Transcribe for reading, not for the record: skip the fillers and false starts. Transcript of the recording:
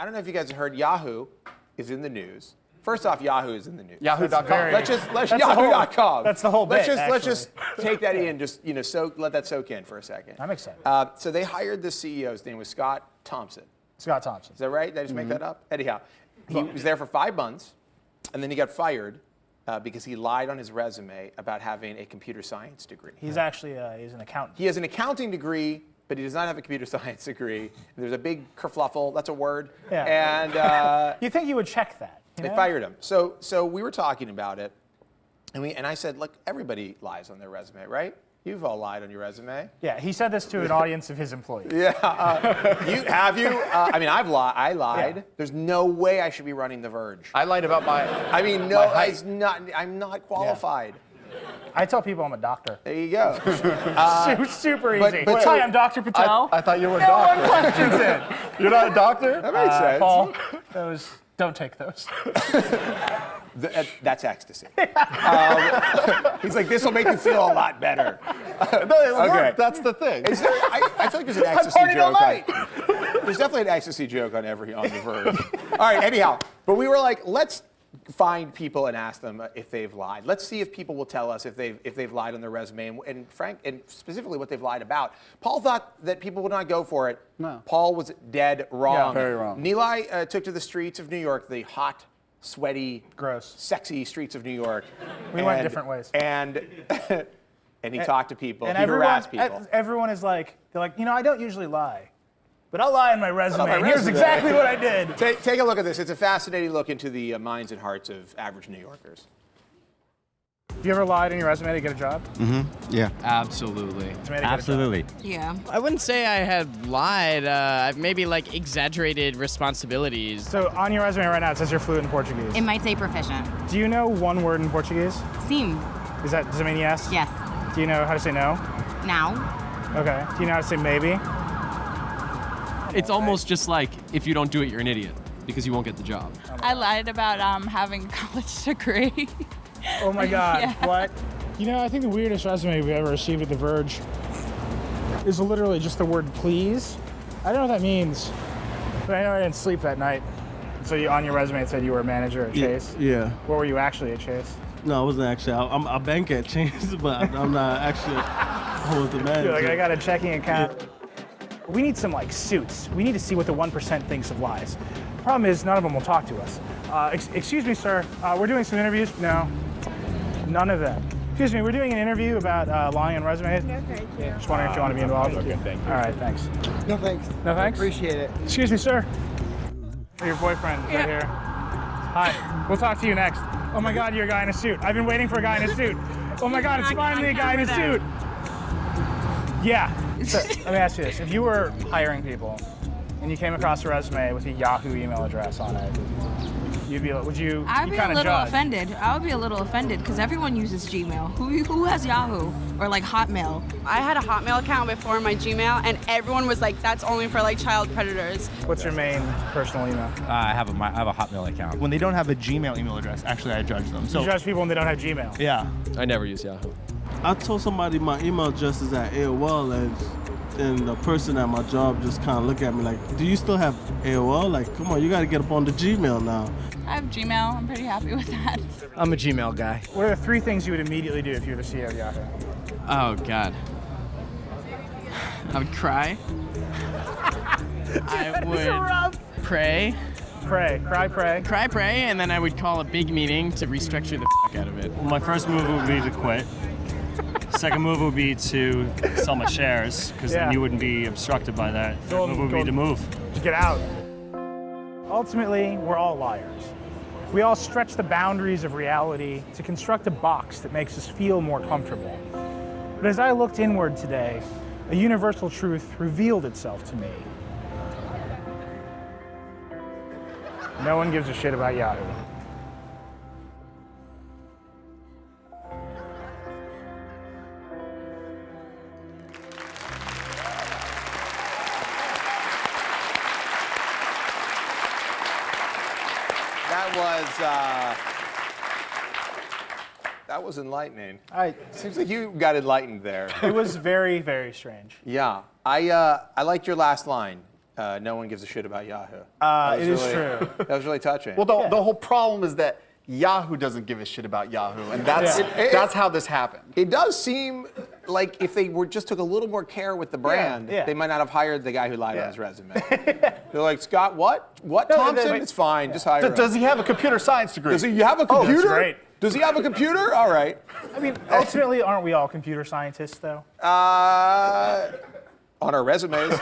I don't know if you guys have heard, Yahoo is in the news. First off, Yahoo is in the news. Yahoo.com. Let's Yahoo.com. That's the whole bit. Let's just take that in. Just let that soak in for a second. I'm excited. So they hired the CEO. His name was Scott Thompson. Scott Thompson. Is that right? Did I just make that up? Anyhow, he was there for 5 months, and then he got fired because he lied on his resume about having a computer science degree. He's actually he's an accountant. He has an accounting degree, but he does not have a computer science degree. There's a big kerfluffle. That's a word. Yeah. And you think you would check that? They fired him. So we were talking about it, and I said, look, everybody lies on their resume, right? You've all lied on your resume. Yeah, he said this to an audience of his employees. Yeah. Have you? I mean, I lied. Yeah. There's no way I should be running The Verge. I lied about my. I mean, no, I'm not qualified. I tell people I'm a doctor. There you go. Super easy. but Hi, I'm Dr. Patel. I thought you were a no doctor. one questions it. You're not a doctor? That makes sense. Paul, don't take those. That's ecstasy. He's like, this will make you feel a lot better. Okay. That's the thing. I feel like there's an ecstasy joke. There's definitely an ecstasy joke on The Verge. All right, anyhow. But we were like, let's find people and ask them if they've lied. Let's see if people will tell us if they've lied on their resume and specifically what they've lied about. Paul thought that people would not go for it. No. Paul was dead wrong. Yeah, very wrong. Nilay took to the streets of New York, the hot, sweaty, gross, sexy streets of New York. We went different ways. And he talked to people. And he harassed people. Everyone is like, they're like, I don't usually lie. But I'll lie on my resume. my Here's resume. exactly what I did. Take a look at this. It's a fascinating look into the minds and hearts of average New Yorkers. Have you ever lied on your resume to get a job? Mm-hmm. Yeah. Absolutely. Absolutely. Yeah. I wouldn't say I had lied. I've maybe exaggerated responsibilities. So on your resume right now, it says you're fluent in Portuguese. It might say proficient. Do you know one word in Portuguese? Sim. Does it mean yes? Yes. Do you know how to say no? Now. Okay. Do you know how to say maybe? It's almost just like if you don't do it, you're an idiot because you won't get the job. I lied about having a college degree. Oh my God, Yeah. what? I think the weirdest resume we've ever received at The Verge is literally just the word please. I don't know what that means, but I know I didn't sleep that night. So on your resume it said you were a manager at Chase? Yeah. What were you actually at Chase? No, I wasn't actually. I'm a bank at Chase, but I'm not actually. I was the manager. You're like, I got a checking account. We need some suits. We need to see what the 1% thinks of lies. The problem is none of them will talk to us. Excuse me, sir. We're doing some interviews. No, none of them. Excuse me, we're doing an interview about lying on resumes. No, thank you. Just wondering if you want to be involved. Okay, thank you. All right, thanks. No thanks. No thanks? Appreciate it. Excuse me, sir. Your boyfriend is right here. Hi. We'll talk to you next. Oh my God, you're a guy in a suit. I've been waiting for a guy in a suit. Oh my God, it's finally a guy in a suit. Yeah. So, let me ask you this. If you were hiring people and you came across a resume with a Yahoo email address on it, you'd be, would you I'd be a kind of little judge? offended. I would be a little offended because everyone uses Gmail. Who has Yahoo or Hotmail? I had a Hotmail account before my Gmail, and everyone was like, "That's only for child predators." What's your main personal email? I have a Hotmail account. When they don't have a Gmail email address, actually I judge them. So You judge people when they don't have Gmail. yeah. I never use Yahoo. I told somebody my email address is at AOL, and the person at my job just kind of looked at me like, "Do you still have AOL? Like, come on, you got to get up on the Gmail now." I have Gmail. I'm pretty happy with that. I'm a Gmail guy. What are the 3 things you would immediately do if you were the CEO of Yahoo? Oh, God. I would cry. I would pray. Pray, and then I would call a big meeting to restructure the out of it. Well, my first move would be to quit. Second move would be to sell my shares, because then you wouldn't be obstructed by that. Third move would be to move. Just get out. Ultimately, we're all liars. We all stretch the boundaries of reality to construct a box that makes us feel more comfortable. But as I looked inward today, a universal truth revealed itself to me. No one gives a shit about Yahoo. That was enlightening. Seems like you got enlightened there. It was very, very strange. Yeah. I liked your last line. no one gives a shit about Yahoo. It is true. That was really touching. Well, the whole problem is that Yahoo doesn't give a shit about Yahoo, and that's how this happened. It does seem like if they just took a little more care with the brand, they might not have hired the guy who lied on his resume. They're like, Scott, what? Thompson? It's fine. Just hire him. Does he have a computer science degree? Does he have a computer? That's great. Does he have a computer? All right. I mean, ultimately, aren't we all computer scientists, though? On our resumes.